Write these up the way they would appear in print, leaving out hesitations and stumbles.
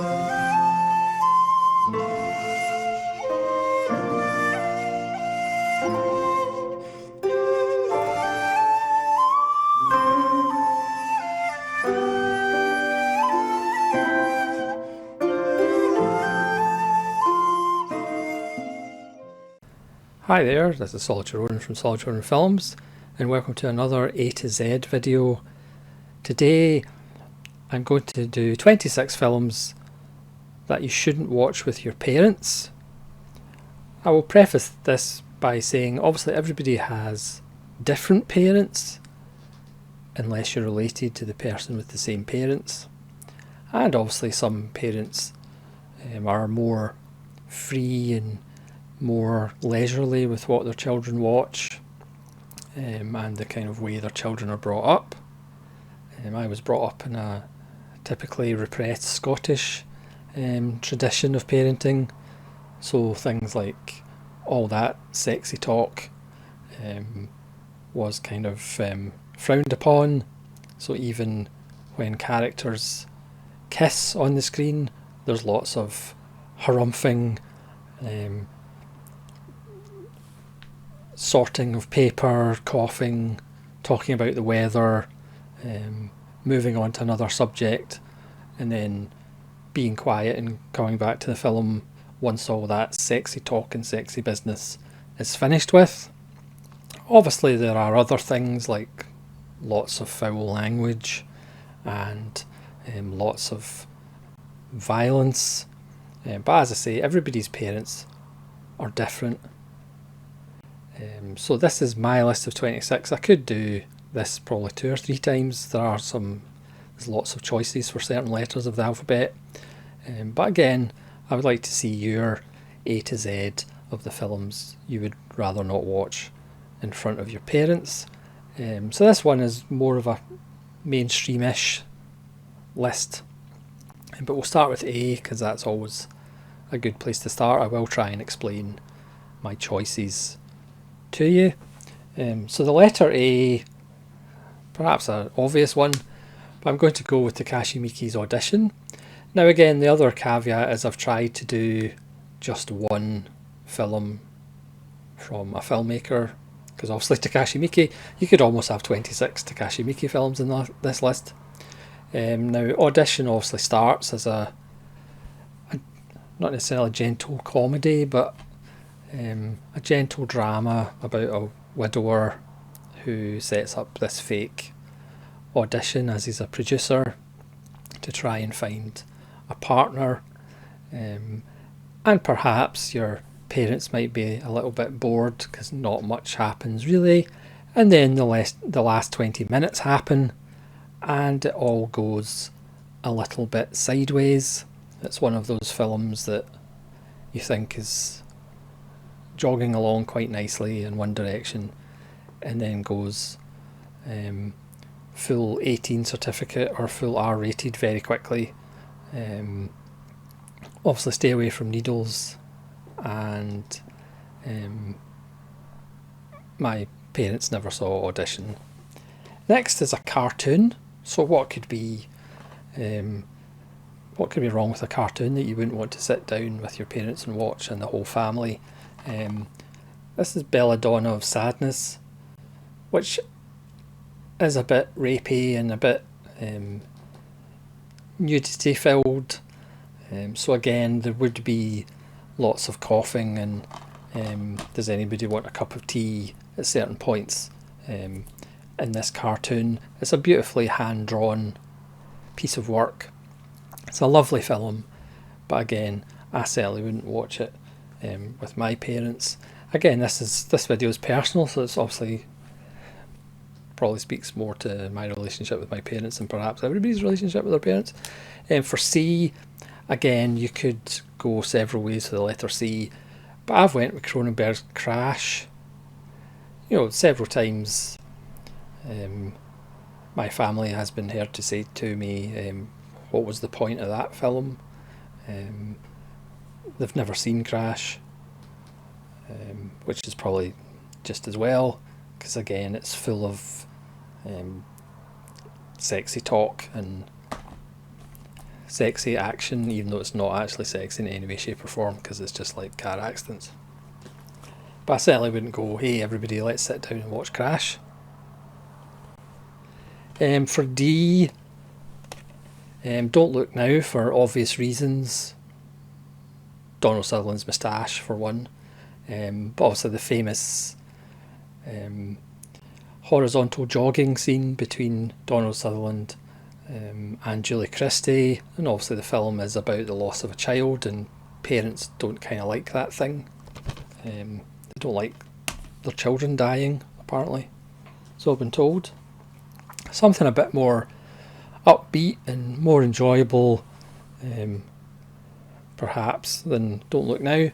Hi there, this is Solitary Ronan from Solitary Ronan Films, and welcome to another A to Z video. Today I'm going to do 26 films that you shouldn't watch with your parents. I will preface this by saying obviously everybody has different parents, unless you're related to the person with the same parents, and obviously some parents are more free and more leisurely with what their children watch, and the kind of way their children are brought up. I was brought up in a typically repressed Scottish tradition of parenting, so things like all that sexy talk was kind of frowned upon. So even when characters kiss on the screen, there's lots of harumphing, sorting of paper, coughing, talking about the weather, moving on to another subject, and then being quiet and coming back to the film once all that sexy talk and sexy business is finished with. Obviously there are other things like lots of foul language and lots of violence, but as I say, everybody's parents are different. So this is my list of 26. I could do this probably 2 or 3 times. There's lots of choices for certain letters of the alphabet. But again, I would like to see your A to Z of the films you would rather not watch in front of your parents. So this one is more of a mainstream-ish list. But we'll start with A, because that's always a good place to start. I will try and explain my choices to you. So the letter A, perhaps an obvious one, but I'm going to go with Takashi Miike's Audition. Now again, the other caveat is I've tried to do just one film from a filmmaker, because obviously Takashi Miike, you could almost have 26 Takashi Miike films in this list. Now Audition obviously starts as a not necessarily gentle comedy, but a gentle drama about a widower who sets up this fake audition as he's a producer to try and find a partner, and perhaps your parents might be a little bit bored because not much happens really, and then the last 20 minutes happen and it all goes a little bit sideways. It's one of those films that you think is jogging along quite nicely in one direction and then goes full 18 certificate or full R-rated very quickly. Obviously stay away from needles, and my parents never saw Audition. Next is a cartoon. So what could be wrong with a cartoon that you wouldn't want to sit down with your parents and watch and the whole family? This is Belladonna of Sadness, which is a bit rapey and a bit nudity filled. So again, there would be lots of coughing and does anybody want a cup of tea at certain points in this cartoon. It's a beautifully hand-drawn piece of work. It's a lovely film, but again, I certainly wouldn't watch it with my parents. Again, this video is personal, so it's obviously probably speaks more to my relationship with my parents than perhaps everybody's relationship with their parents. For C, again, you could go several ways for the letter C, but I've went with Cronenberg's Crash. Several times my family has been heard to say to me, what was the point of that film? They've never seen Crash, which is probably just as well, because again it's full of sexy talk and sexy action, even though it's not actually sexy in any way, shape or form, because it's just like car accidents. But I certainly wouldn't go, hey everybody, let's sit down and watch Crash. For D, Don't Look Now, for obvious reasons. Donald Sutherland's moustache, for one. But also the famous horizontal jogging scene between Donald Sutherland and Julie Christie. And obviously the film is about the loss of a child, and parents don't kind of like that thing. They don't like their children dying, apparently. So I've been told. Something a bit more upbeat and more enjoyable, perhaps, than Don't Look Now.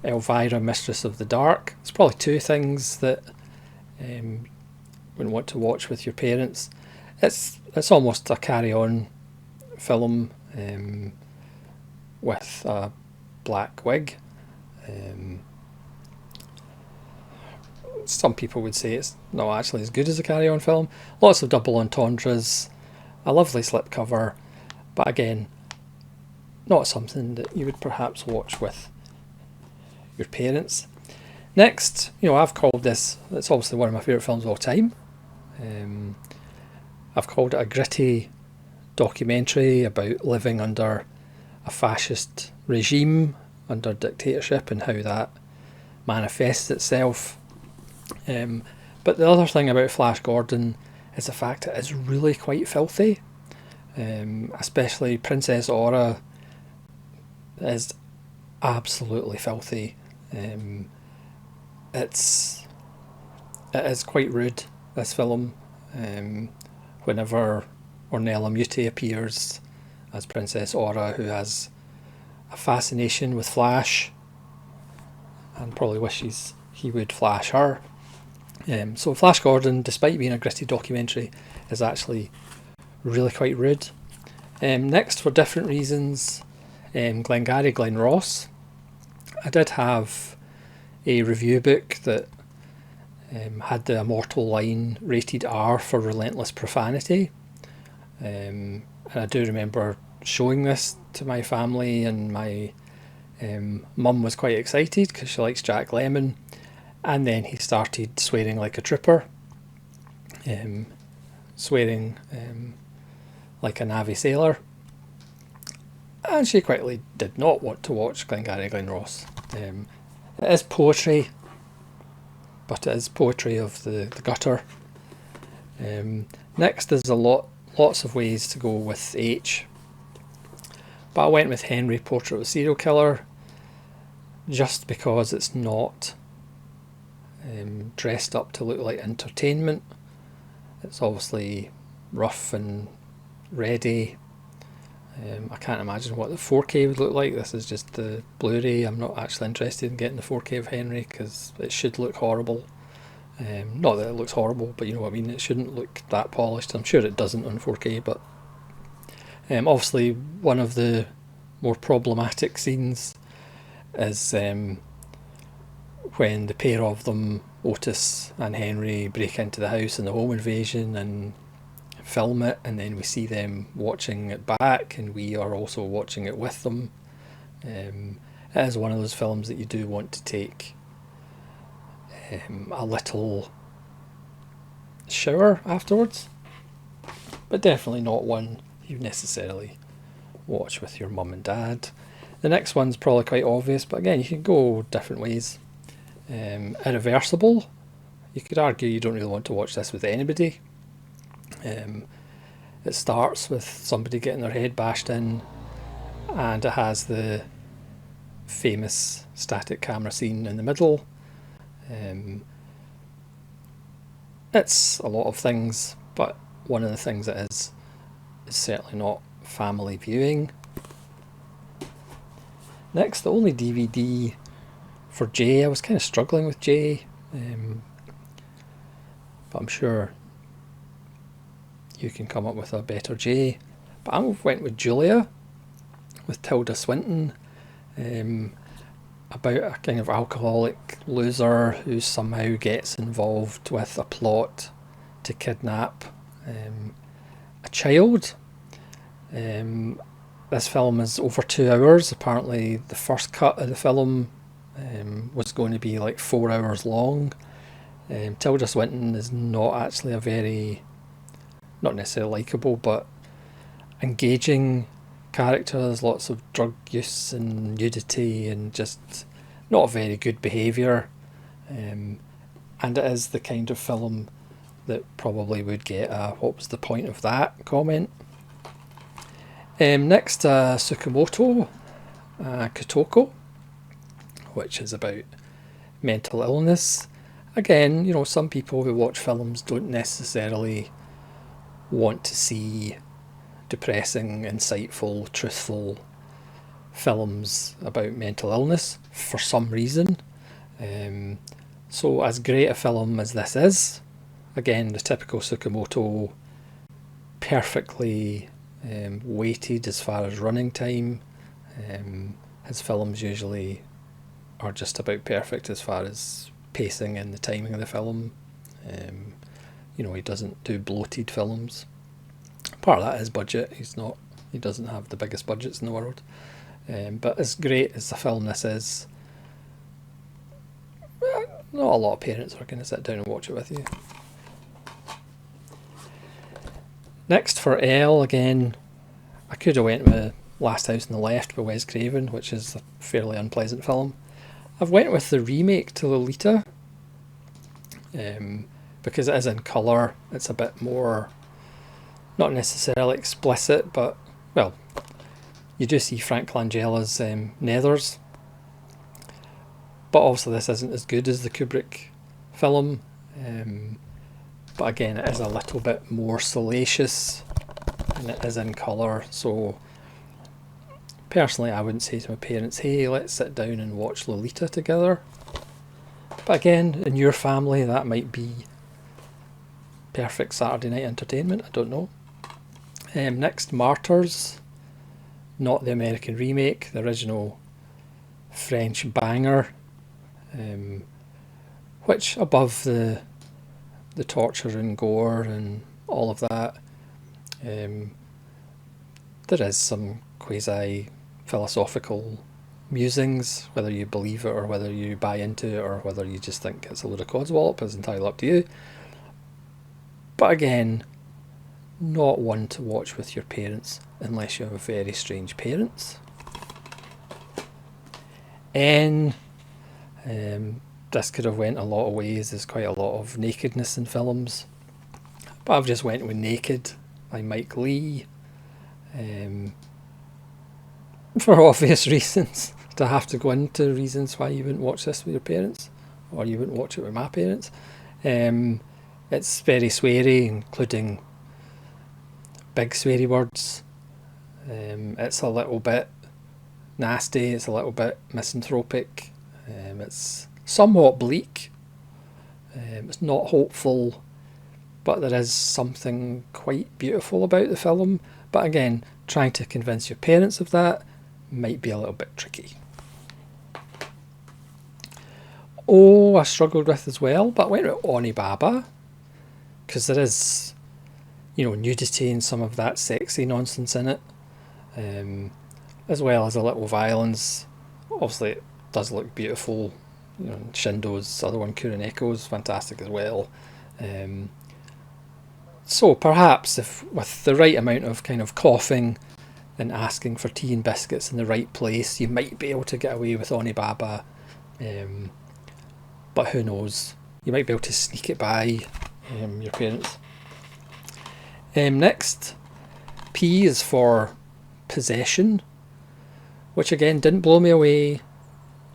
Elvira, Mistress of the Dark. It's probably two things that you wouldn't want to watch with your parents. It's almost a carry-on film with a black wig. Some people would say it's not actually as good as a carry-on film. Lots of double entendres, a lovely slipcover, but again, not something that you would perhaps watch with your parents. Next, I've called this, it's obviously one of my favourite films of all time. I've called it a gritty documentary about living under a fascist regime, under dictatorship, and how that manifests itself. But the other thing about Flash Gordon is the fact that it's really quite filthy. Especially Princess Aura is absolutely filthy. It is quite rude, this film. Whenever Ornella Muti appears as Princess Aura, who has a fascination with Flash and probably wishes he would flash her. So Flash Gordon, despite being a gritty documentary, is actually really quite rude. Next, for different reasons, Glengarry, Glen Ross. I did have a review book that had the immortal line rated R for relentless profanity. And I do remember showing this to my family, and my mum was quite excited because she likes Jack Lemmon. And then he started swearing like a trooper, swearing like a Navy sailor. And she quickly did not want to watch Glengarry Glen Ross. It is poetry, but it is poetry of the gutter. Next, there's lots of ways to go with H, but I went with Henry, Portrait of a Serial Killer, just because it's not dressed up to look like entertainment. It's obviously rough and ready. I can't imagine what the 4K would look like. This is just the Blu-ray. I'm not actually interested in getting the 4K of Henry because it should look horrible. Not that it looks horrible, but you know what I mean. It shouldn't look that polished. I'm sure it doesn't on 4K, but obviously one of the more problematic scenes is when the pair of them, Otis and Henry, break into the house in the home invasion and film it, and then we see them watching it back, and we are also watching it with them. It is one of those films that you do want to take a little shower afterwards, but definitely not one you necessarily watch with your mum and dad. The next one's probably quite obvious, but again, you can go different ways. Irreversible, you could argue you don't really want to watch this with anybody. It starts with somebody getting their head bashed in, and it has the famous static camera scene in the middle. It's a lot of things, but one of the things it is certainly not family viewing. Next, the only DVD for J. I was kind of struggling with J, but I'm sure you can come up with a better J. But I went with Julia, with Tilda Swinton, about a kind of alcoholic loser who somehow gets involved with a plot to kidnap a child. This film is over 2 hours. Apparently the first cut of the film was going to be like 4 hours long. Tilda Swinton is not actually a very, not necessarily likeable, but engaging character. There's lots of drug use and nudity and just not very good behaviour. And it is the kind of film that probably would get a "what was the point of that" comment. Next, Sakamotokotoko, which is about mental illness. Again, some people who watch films don't necessarily want to see depressing, insightful, truthful films about mental illness for some reason. So as great a film as this is, again, the typical Sakamoto, perfectly weighted as far as running time. His films usually are just about perfect as far as pacing and the timing of the film. He doesn't do bloated films. Part of that is budget. He doesn't have the biggest budgets in the world. But as great as the film this is, not a lot of parents are going to sit down and watch it with you. Next, for Elle, again, I could have went with Last House on the Left by Wes Craven, which is a fairly unpleasant film. I've went with the remake to Lolita, because it is in colour. It's a bit more, not necessarily explicit, but, well, you do see Frank Langella's nethers. But also this isn't as good as the Kubrick film. But again, it is a little bit more salacious and it is in colour. So personally, I wouldn't say to my parents, hey, let's sit down and watch Lolita together. But again, in your family, that might be perfect Saturday night entertainment. I don't know. Next, Martyrs. Not the American remake, the original French banger. Which, above the torture and gore and all of that, there is some quasi philosophical musings. Whether you believe it or whether you buy into it or whether you just think it's a load of codswallop is entirely up to you. But again, not one to watch with your parents unless you have very strange parents. This could have went a lot of ways. There's quite a lot of nakedness in films, but I've just went with Naked by Mike Leigh, for obvious reasons. To have to go into reasons why you wouldn't watch this with your parents, or you wouldn't watch it with my parents. It's very sweary, including big sweary words. It's a little bit nasty, it's a little bit misanthropic, it's somewhat bleak, it's not hopeful, but there is something quite beautiful about the film. But again, trying to convince your parents of that might be a little bit tricky. I struggled with as well, but I went with Onibaba, because there is, nudity and some of that sexy nonsense in it, as well as a little violence. Obviously it does look beautiful. Shindo's other one, Kuroneko's fantastic as well. So perhaps if with the right amount of kind of coughing and asking for tea and biscuits in the right place, you might be able to get away with Onibaba. But who knows? You might be able to sneak it by your parents. Next, P is for Possession, which again didn't blow me away.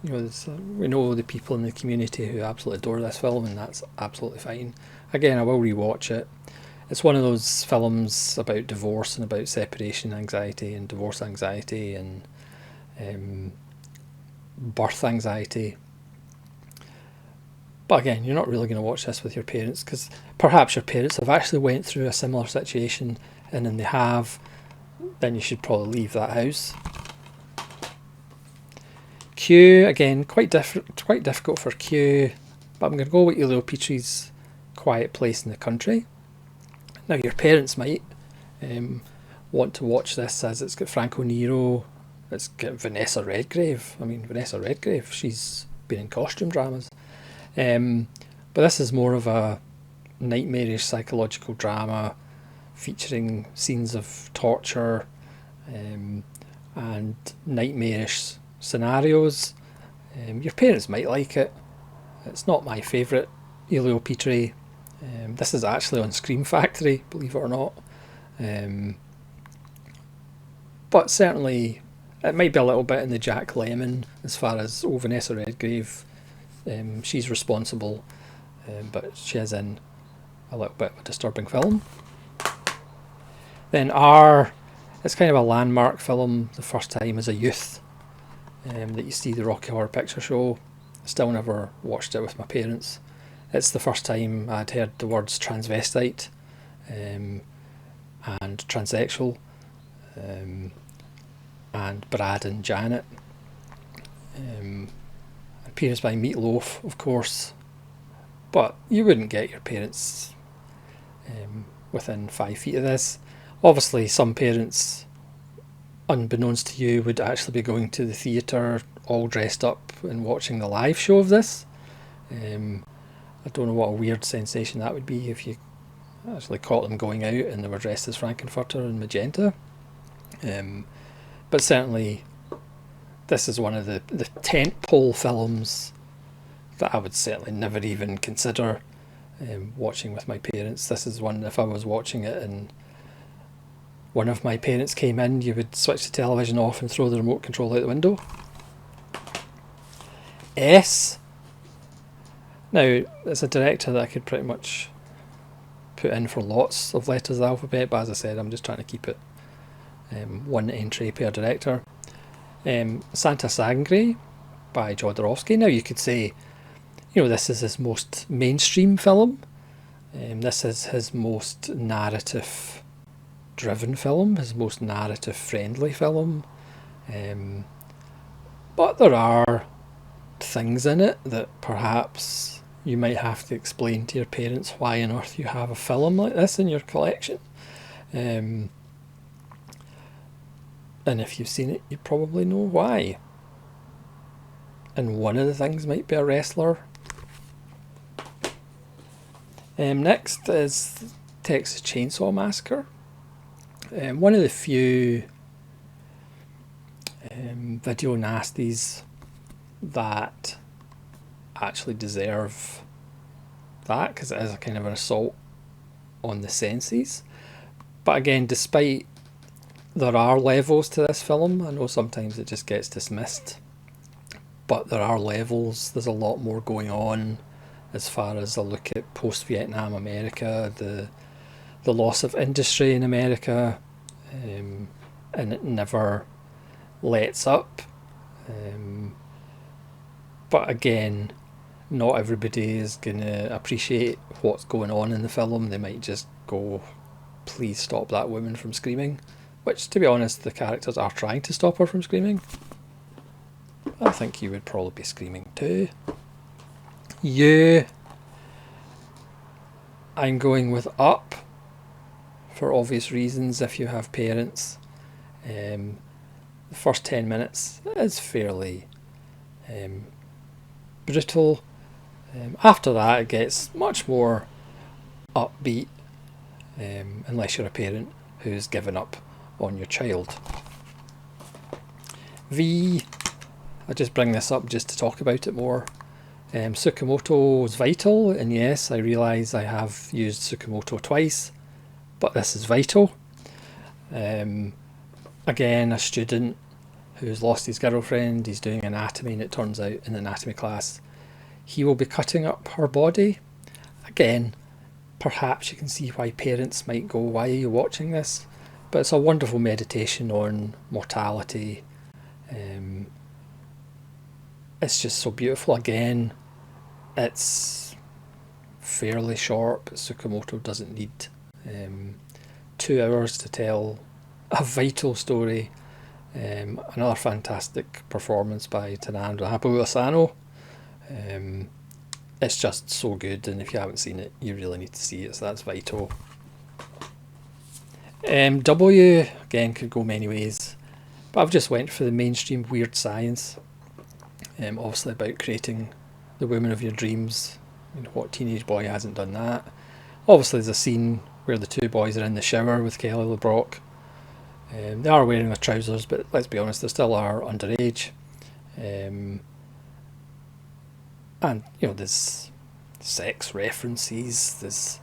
We know the people in the community who absolutely adore this film, and that's absolutely fine. Again, I will rewatch it. It's one of those films about divorce and about separation anxiety and divorce anxiety and birth anxiety. But again, you're not really going to watch this with your parents, because perhaps your parents have actually went through a similar situation, and then they have, then you should probably leave that house. Q, again, quite difficult for Q, but I'm going to go with Elio Petrie's Quiet Place in the Country. Now your parents might want to watch this, as it's got Franco Nero, it's got Vanessa Redgrave. I mean, Vanessa Redgrave, she's been in costume dramas. But this is more of a nightmarish psychological drama featuring scenes of torture and nightmarish scenarios. Your parents might like it. It's not my favourite Elio Petri. This is actually on Scream Factory, believe it or not. But certainly it might be a little bit in the Jack Lemmon as far as Vanessa Redgrave. She's responsible, but she is in a little bit of a disturbing film. Then R, it's kind of a landmark film, the first time as a youth that you see the Rocky Horror Picture Show. Still never watched it with my parents. It's the first time I'd heard the words transvestite and transsexual and Brad and Janet. Appearance by Meatloaf, of course, but you wouldn't get your parents within 5 feet of this. Obviously, some parents, unbeknownst to you, would actually be going to the theatre all dressed up and watching the live show of this. I don't know what a weird sensation that would be if you actually caught them going out and they were dressed as Frankenfurter and Magenta. But certainly this is one of the tentpole films that I would certainly never even consider watching with my parents. This is one, if I was watching it and one of my parents came in, you would switch the television off and throw the remote control out the window. S. Now, it's a director that I could pretty much put in for lots of letters of the alphabet, but as I said, I'm just trying to keep it one entry per director. Santa Sangre by Jodorowsky. Now you could say, this is his most mainstream film. This is his most narrative driven film, his most narrative friendly film. But there are things in it that perhaps you might have to explain to your parents why on earth you have a film like this in your collection. And if you've seen it, you probably know why. And one of the things might be a wrestler. Next is Texas Chainsaw Massacre. One of the few video nasties that actually deserve that, because it is a kind of an assault on the senses. But again, despite there are levels to this film, I know sometimes it just gets dismissed, but there are levels. There's a lot more going on as far as a look at post-Vietnam America, the loss of industry in America, and it never lets up. But again, not everybody is going to appreciate what's going on in the film. They might just go, please stop that woman from screaming. Which, to be honest, the characters are trying to stop her from screaming. I think you would probably be screaming too. I'm going with Up, for obvious reasons if you have parents. The first 10 minutes is fairly brutal. After that it gets much more upbeat, unless you're a parent who's given up on your child. V, I just bring this up just to talk about it more. Sakamoto is vital, and yes, I realise I have used Sakamoto twice, but this is vital. Again, a student who's lost his girlfriend, he's doing anatomy, and it turns out in the anatomy class he will be cutting up her body. Again, perhaps you can see why parents might go, why are you watching this? But it's a wonderful meditation on mortality. It's just so beautiful. Again, it's fairly short, but Sakamoto doesn't need 2 hours to tell a vital story. Another fantastic performance by Tanando Asano. It's just so good, and if you haven't seen it, you really need to see it, so that's vital. W, again, could go many ways, but I've just went for the mainstream weird science. Obviously about creating the woman of your dreams. You know, what teenage boy hasn't done that? Obviously there's a scene where the two boys are in the shower with Kelly LeBrock. They are wearing their trousers, but let's be honest, they still are underage. And you know, there's sex references, there's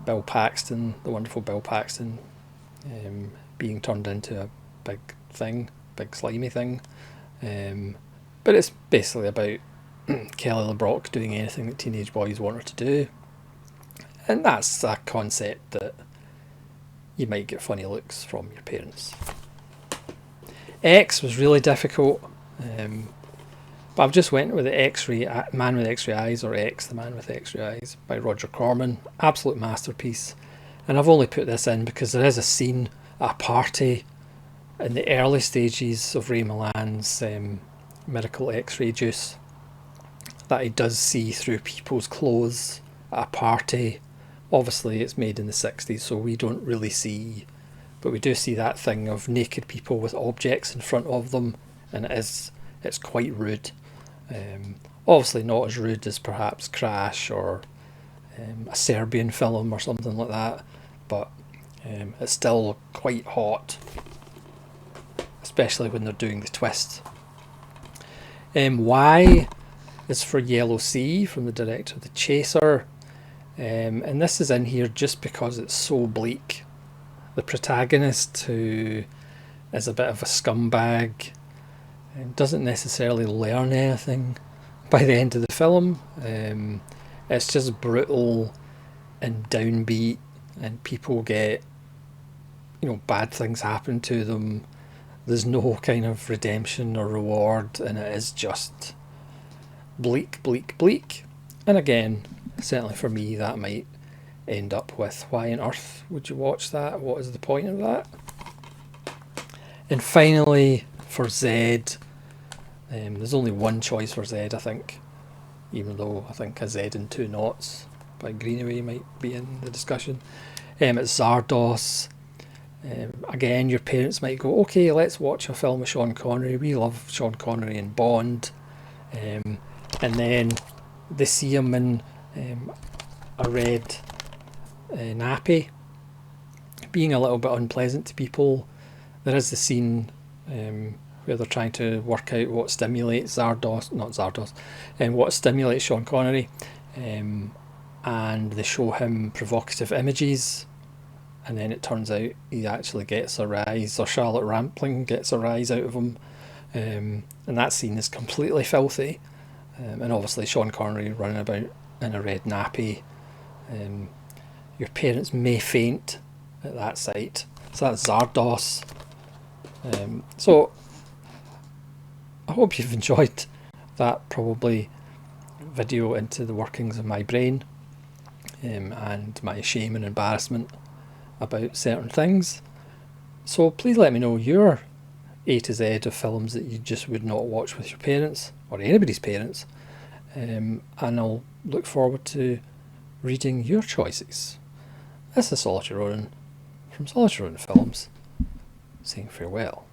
Bill Paxton, the wonderful Bill Paxton, being turned into a big thing, big slimy thing. But it's basically about Kelly LeBrock doing anything that teenage boys want her to do. And that's a concept that you might get funny looks from your parents. X was really difficult, but I've just went with the X-ray Man with X-ray Eyes, or X, the Man with X-ray Eyes, by Roger Corman. Absolute masterpiece. And I've only put this in because there is a scene at a party in the early stages of Ray Milland's Miracle X-ray Juice that he does see through people's clothes at a party. Obviously it's made in the 60s, so we don't really see, but we do see that thing of naked people with objects in front of them, and it's quite rude. Obviously not as rude as perhaps Crash or a Serbian film or something like that, but it's still quite hot, especially when they're doing the twist. Y is for Yellow Sea, from the director of The Chaser. And this is in here just because it's so bleak. The protagonist, who is a bit of a scumbag, doesn't necessarily learn anything by the end of the film. It's just brutal and downbeat, and people get, you know, bad things happen to them. There's no kind of redemption or reward, and it is just bleak, bleak, bleak. And again, certainly for me, that might end up with, why on earth would you watch that? What is the point of that? And finally, for Z, there's only one choice for Z, I think, even though I think A Z in Two Knots by Greenaway might be in the discussion. It's Zardos. Again, your parents might go, okay, let's watch a film with Sean Connery. We love Sean Connery and Bond. And then they see him in a red nappy, being a little bit unpleasant to people. There is the scene where they're trying to work out what stimulates what stimulates Sean Connery, and they show him provocative images, and then it turns out he actually gets a rise, or Charlotte Rampling gets a rise out of him, and that scene is completely filthy, and obviously Sean Connery running about in a red nappy. Your parents may faint at that sight. So that's Zardos. So I hope you've enjoyed that probably video into the workings of my brain, and my shame and embarrassment about certain things. So please let me know your A to Z of films that you just would not watch with your parents, or anybody's parents, and I'll look forward to reading your choices. This is Solitary Ronan from Solitary Ronan Films, saying farewell.